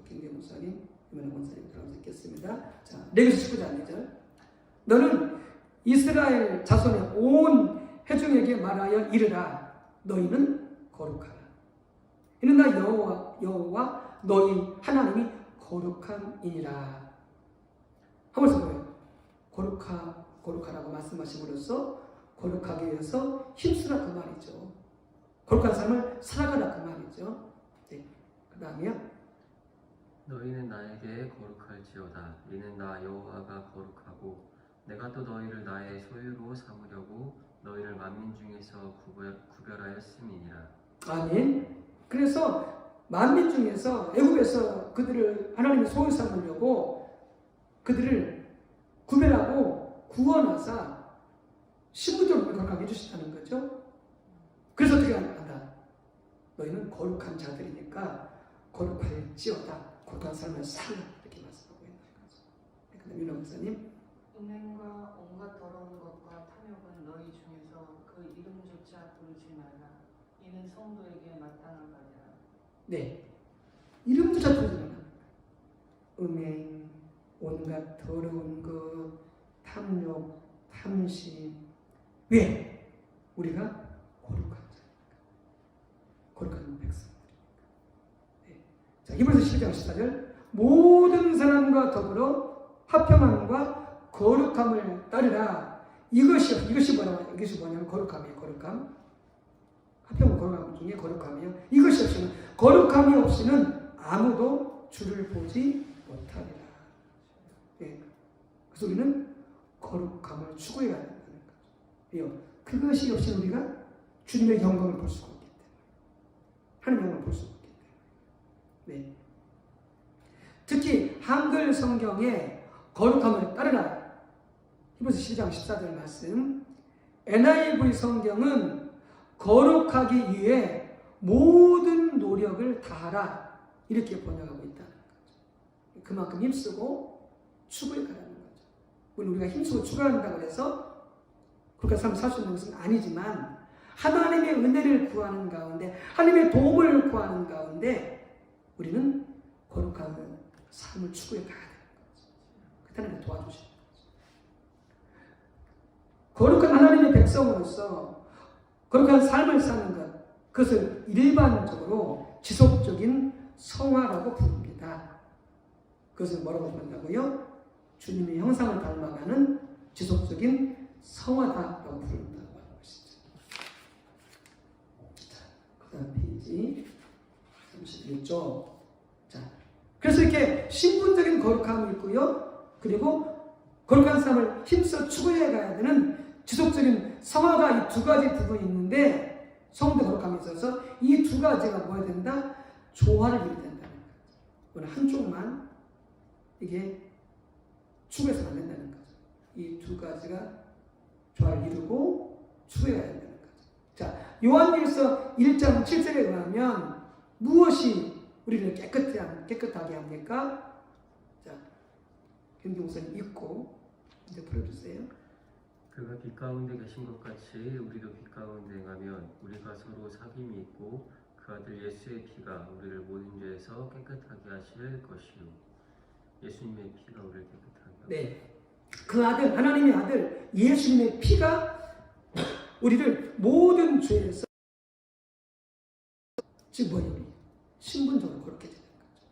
김계 목사님, 유명한 목사님 들어가면서 읽겠습니다. 자, 레위기 19장 2절. 너는 이스라엘 자손의 온 회중에게 말하여 이르라. 너희는 거룩하라. 이는 나 여호와 너희 하나님이 거룩함이니라. 하면서 뭐예요? 거룩하라고 말씀하심으로써 거룩하기 위해서 힘쓰라 그 말이죠. 거룩한 삶을 살아가라 그 말이죠. 네. 그 다음에요. 너희는 나에게 거룩할지어다. 이는 나 여호와가 거룩하고 내가 또 너희를 나의 소유로 삼으려고 너희를 만민 중에서 구별하였음이니라. 아멘. 그래서 만민 중에서 애굽에서 그들을 하나님의 소유 삼으려고 그들을 구별하고 구원하사 신분적으로 거룩하게 해주셨다는 거죠. 그래서 어떻게 한다? 너희는 거룩한 자들이니까 거룩할지어다. 거룩한 삶을 살라. 이렇게 말씀하고 있는 거죠. 그 다음 윤호 목사님. 음행과 온갖 더러운 것과 탐욕은 너희 중에서 그 이름조차 부르지 말라. 이는 성도에게 마땅한 말이라. 네. 이름조차 부르지 말라. 음행, 온갖 더러운 것, 탐욕, 탐심. 왜? 우리가 거룩한 자니까. 거룩한 백성들이니까. 네. 자, 히브리서 12장 14절. 모든 사람과 더불어 화평함과 거룩함을 따르라. 이것이 뭐냐면 거룩함이에요. 거룩함. 화평과 거룩함 중에 거룩함이요. 이것이 없이는 거룩함이 없이는 아무도 주를 보지 못하리라. 네. 그래서 우리는 거룩함을 추구해야 된다는 거죠. 그것이 없이는 우리가 주님의 영광을 볼 수가 없기 때문에 하나님의 영광을 볼 수가 없기 때문에 네. 특히 한글 성경에 거룩함을 따르라. 히브리서 12장 14절 말씀. NIV 성경은 거룩하기 위해 모든 노력을 다하라. 이렇게 번역하고 있다는 거죠. 그만큼 힘쓰고 추구해 가라는 거죠. 물론 우리가 힘쓰고 추구한다고 해서 그렇게 삶을 살 수 있는 것은 아니지만 하나님의 은혜를 구하는 가운데 하나님의 도움을 구하는 가운데 우리는 거룩한 삶을 추구해 가야 되는 거죠. 그 하나님이 도와주시는 거죠. 거룩한 하나님의 백성으로서 거룩한 삶을 사는 것, 그것을 일반적으로 지속적인 성화라고 부릅니다. 그것을 뭐라고 부른다고요? 주님의 형상을 닮아가는 지속적인 성화다라고 부른다고 하는 것이죠. 자, 그 다음 페이지 31쪽. 자, 그래서 이렇게 신분적인 거룩함이 있고요. 그리고 거룩한 삶을 힘써 추구해 가야 되는 지속적인 성화가 이 2가지 부분이 있는데 성도 거룩함이 있어서 이 2가지가 뭐야 된다? 조화를 이루어야 된다는 거죠. 오늘 한쪽만 이게 추구해서는 안 된다는 거죠. 이 2가지가 조화를 이루고 추구해야 된다는 거죠. 자, 요한일서 1장 7절에 의하면 무엇이 우리를 깨끗하게 합니까? 자, 김경 목사님 읽고 이제 풀어주세요. 그가 빛 가운데 계신 것 같이 우리도 빛 가운데 행하면 우리가 서로 사귐이 있고 그 아들 예수의 피가 우리를 모든 죄에서 깨끗하게 하실 것이요. 예수님의 피가 우리를 깨끗하게 하고. 네. 그 아들, 하나님의 아들 예수님의 피가 우리를 모든 죄에서 즉 뭐예요? 신분적으로 그렇게 되는 거죠.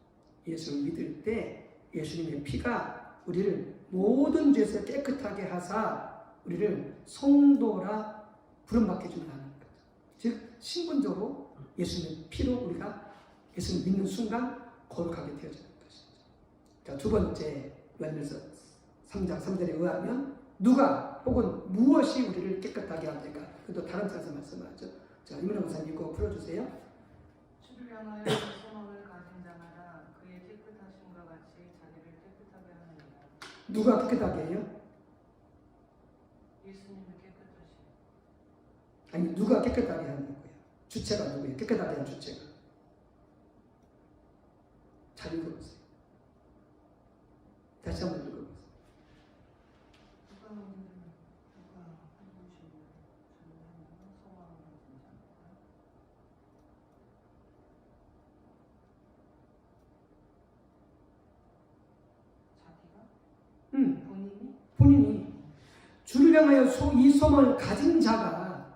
예수를 믿을 때 예수님의 피가 우리를 모든 죄에서 깨끗하게 하사 우리를 성도라 부름받게 준다는 거죠. 즉 신분적으로 예수님의 피로 우리가 예수를 믿는 순간 거룩하게 되어지는 것이죠. 자, 두 번째 요한일서 3장 3절에 의하면 누가 혹은 무엇이 우리를 깨끗하게 합니까? 그것도 다른 차에서 말씀하죠. 자, 이문호 목사님 이거 풀어주세요. 주를 향하여 소망을 가진 자마다 그의 깨끗하심과 같이 자기를 깨끗하게 하느니라. 누가 깨끗하게 해요? 예수님을 깨끗하시. 아니 누가 깨끗하게 하는 거예요? 주체가 누구예요? 깨끗하게 한 주체가. 잘 읽어보세요. 다시 한번 읽어보세요. 누가 해주시는 소망을 가진 자마다 자기가 본인이 주를 향하여 이 소망을 가진 자가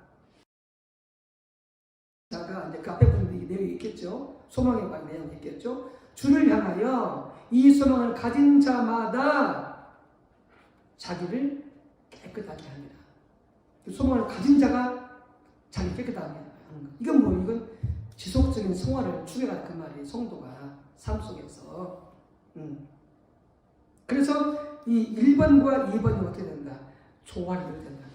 이제 그 앞에 분들이 내용이 있겠죠. 소망에 관한 내용이 있겠죠. 주를 향하여 이 소망을 가진 자마다 자기를 깨끗하게 합니다. 소망을 가진 자가 자기 깨끗하게 하는 것. 이건 뭐 이건 지속적인 생활을 추구하는 그 말이에요. 성도가 삶 속에서. 그래서 이 1번과 2번이 어떻게 된다? 조화를 이루게 된다.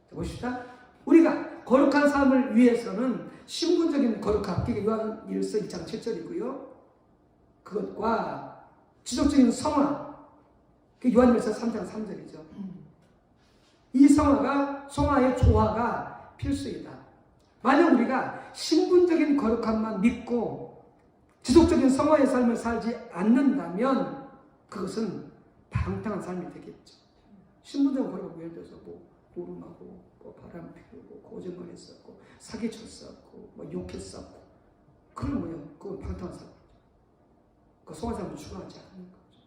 자, 보십시다. 우리가 거룩한 삶을 위해서는 신분적인 거룩함, 그게 요한일서 1장 7절이고요. 그것과 지속적인 성화, 그게 요한일서 3장 3절이죠. 이 성화의 조화가 필수이다. 만약 우리가 신분적인 거룩함만 믿고 지속적인 성화의 삶을 살지 않는다면 그것은 방탕한 삶이 되겠죠. 신분적인 거룩함 예를 들어서 노름하고 바람 피우고 거짓말했었고 사기쳤었고 욕했었고 그건 뭐예요? 그건 방탕한 삶이죠. 그 성화 삶을 추구하지 않는 거죠.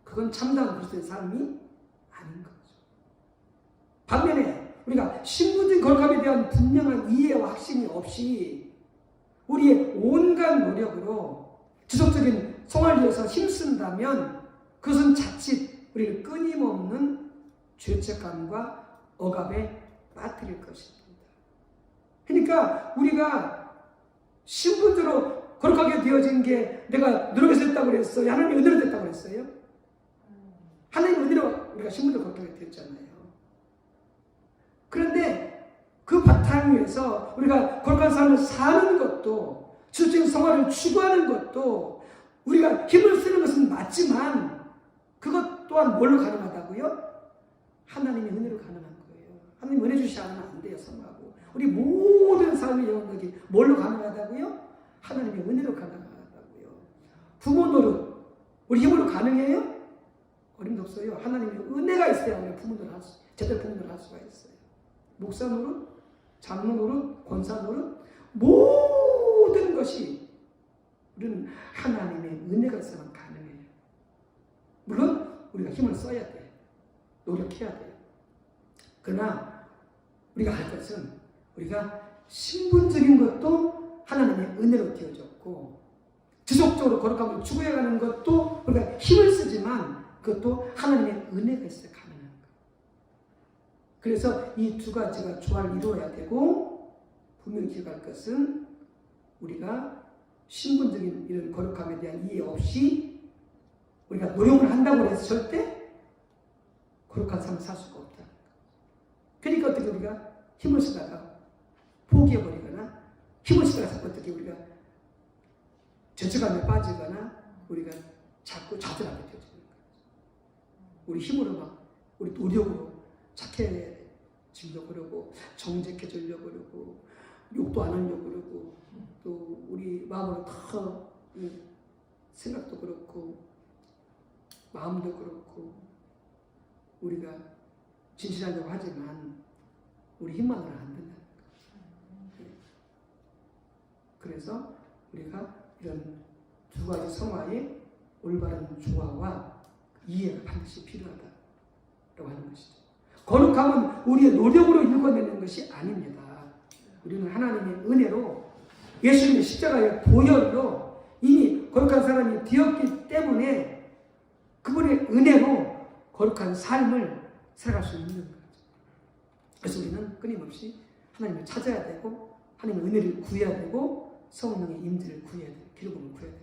그건 참다운 그리스도의 삶이 아닌 거죠. 반면에 우리가 신분적인 거룩함에 대한 분명한 이해와 확신이 없이 우리의 온갖 노력으로 지속적인 성화를 위해서 힘쓴다면 그것은 자칫 우리를 끊임없는 죄책감과 억압에 빠뜨릴 것입니다. 그러니까 우리가 신분적으로 거룩하게 되어진 게 내가 노력해서 했다고 그랬어요? 하나님의 은혜로 됐다고 그랬어요? 하나님의 은혜로 우리가 신분적으로 거룩하게 되었잖아요. 그런데 그 바탕 위에서 우리가 거룩한 삶을 사는 것도 지속적인 성화를 추구하는 것도 우리가 힘을 쓰는 것은 맞지만 그것 또한 뭘로 가능하다고요? 하나님의 은혜로 가능한 거예요. 하나님 은혜 주시지 않으면 안 돼요. 성하고 우리 모든 삶의 영역이 뭘로 가능하다고요? 하나님의 은혜로 가능하다고요. 부모 노릇 우리 힘으로 가능해요? 어림도 없어요. 하나님의 은혜가 있어야 우리가 제대로 부모 노릇 할 수가 있어요. 목사 노릇, 장로 노릇, 권사 노릇 모든 것이 우리는 하나님의 은혜가 있어야만 가능해요. 물론 우리가 힘을 써야 돼요. 노력해야 돼요. 그러나 우리가 할 것은 우리가 신분적인 것도 하나님의 은혜로 되어졌고 지속적으로 거룩함을 추구해가는 것도 우리가 힘을 쓰지만 그것도 하나님의 은혜가 있어야 가능한 거예요. 그래서 이 두 가지가 조화를 이루어야 되고 분명히 기억할 것은 우리가 신분적인 이런 거룩함에 대한 이해 없이 우리가 노력을 한다고 해서 절대 거룩한 삶을 살 수가 없다. 그러니까 어떻게 우리가 힘을 쓰다가 포기해버리거나 힘을 쓰다가 자꾸 어떻게 우리가 죄책감에 빠지거나 우리가 자꾸 좌절하게 되어지는 거예요. 우리 힘으로 우리 노력으로 착해지려고 그러고 정직해지려고 그러고 욕도 안 하려고 그러고 또 우리 마음으로 더 생각도 그렇고 마음도 그렇고 우리가 진실하려고 하지만 우리 힘만으로는 안 된다는 거예요. 그래서 우리가 이런 두 가지 성화의 올바른 조화와 이해가 반드시 필요하다고 하는 것이죠. 거룩함은 우리의 노력으로 일궈내는 것이 아닙니다. 우리는 하나님의 은혜로 예수님의 십자가의 보혈로 이미 거룩한 사람이 되었기 때문에 그분의 은혜로 거룩한 삶을 살아갈 수 있는 거죠. 그래서 우리는 끊임없이 하나님을 찾아야 되고 하나님의 은혜를 구해야 되고 성령의 임재를 구해야 되고 기록을 구해야 되는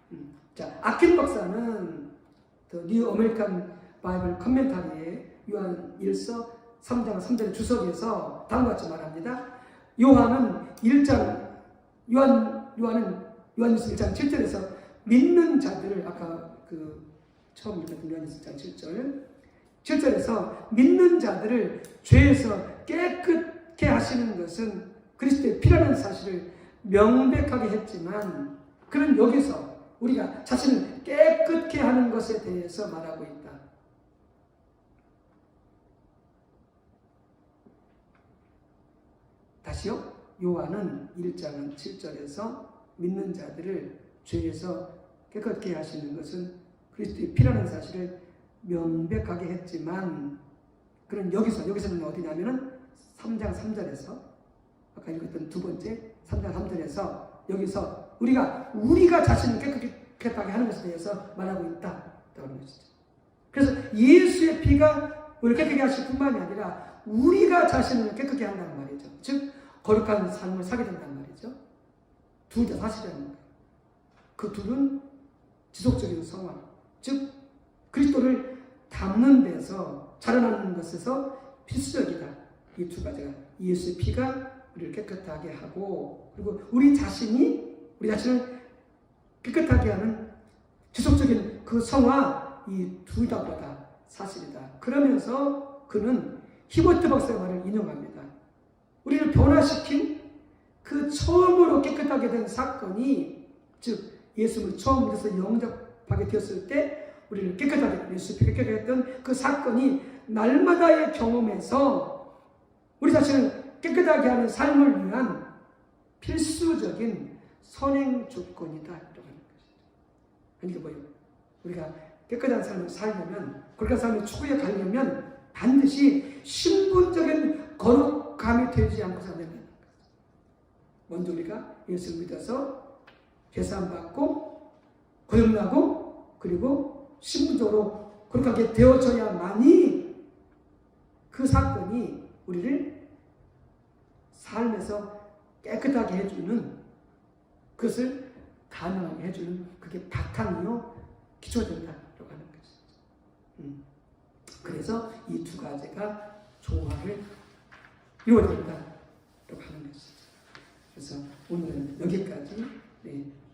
거죠. 자, 아킨 박사는 뉴 아메리칸 바이블 커멘터리에 요한 1서 3장 3절의 주석에서 다음과 같이 말합니다. 요한은 1장 요한은 요한일서 1장 7절에서 믿는 자들을 아까 처음 읽었던 요한일서 1장 7절에서 믿는 자들을 죄에서 깨끗게 하시는 것은 그리스도의 피라는 사실을 명백하게 했지만 그는 여기서 우리가 자신을 깨끗게 하는 것에 대해서 말하고 있다. 다시요. 요한은 1장 7절에서 믿는 자들을 죄에서 깨끗게 하시는 것은 그리스도의 피라는 사실을 명백하게 했지만 그는 여기서는 어디냐면은 3장 3절에서 아까 읽었던 두 번째 3장 3절에서 여기서 우리가 자신을 깨끗하게 하는 것에 대해서 말하고 있다라는 것이죠. 그래서 예수의 피가 우리를 깨끗하게 하실 뿐만이 아니라 우리가 자신을 깨끗하게 한다는 말이죠. 즉 거룩한 삶을 살게 된다는 말이죠. 둘 다 사실이라는 거예요. 그 둘은 지속적인 성화, 즉 그리스도를 담는 데서 자라나는 것에서 필수적이다. 이 두 가지가 예수의 피가 우리를 깨끗하게 하고 그리고 우리 자신을 깨끗하게 하는 지속적인 그 성화 이 둘 다보다 사실이다. 그러면서 그는 히버트 박사의 말을 인용합니다. 우리를 변화시킨 그 처음으로 깨끗하게 된 사건이 즉 예수를 처음 믿어서 영접하게 되었을 때 우리를 깨끗하게 예수 깨끗하게 했던 그 사건이 날마다의 경험에서 우리 자신을 깨끗하게 하는 삶을 위한 필수적인 선행 조건이다. 이런 것이죠. 그러니까 뭐예요? 우리가 깨끗한 삶을 살려면 거룩한 삶을 추구해 가려면 반드시 신분적인 거룩함이 되지 않고서 안 된다는 거죠. 먼저 우리가 예수를 믿어서 죄사함 받고 거듭나고 그리고 신분적으로 거룩하게 되어져야만이 그 사건이 우리를 삶에서 깨끗하게 해주는 그것을 가능하게 해주는 그게 바탕이요 기초된다라고 하는 것이죠. 그래서 이 두 가지가 조화를 이루어진다라고 하는 것이죠. 그래서 오늘은 여기까지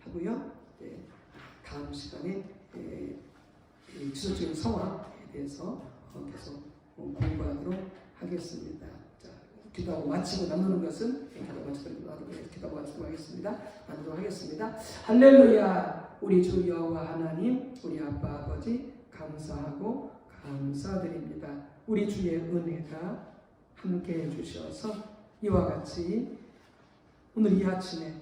하고요. 다음 시간에 지속적인 성화에 대해서 계속 공부하도록 하겠습니다. 자, 기도하고 마치고 나누는 것은 기도하고 마치도록 하겠습니다. 나누도록 하겠습니다. 할렐루야. 우리 주 여호와 하나님, 우리 아빠 아버지 감사하고 감사드립니다. 우리 주의 은혜가 함께 해주셔서 이와 같이 오늘 이 아침에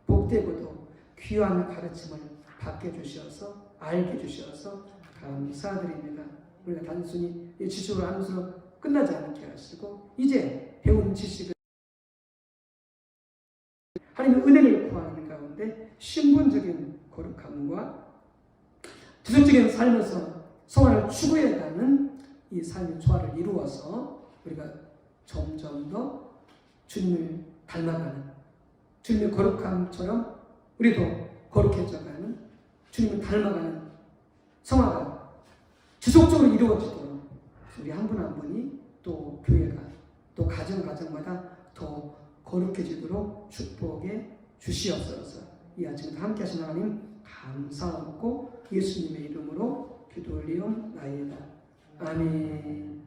복되고도 귀한 가르침을 받게 주셔서 알게 주셔서 감사드립니다. 우리가 단순히 지식으로 하는 것으로 끝나지 않게 하시고 이제 배운 지식을 하나님의 은혜를 구하는 가운데 신분적인 거룩함과 지속적인 삶에서 성화를 추구해가는 이 삶의 조화를 이루어서 우리가 점점 더 주님을 닮아가는 주님의 거룩함처럼 우리도 거룩해져가는 주님을 닮아가는 성화가 지속적으로 이루어지도록 우리 한 분 한 분이 또 교회가 또 가정마다 더 거룩해지도록 축복해 주시옵소서. 이 아침부터 함께 하신 하나님 감사하고 예수님의 이름으로 기도 올리옵나이다. 아멘.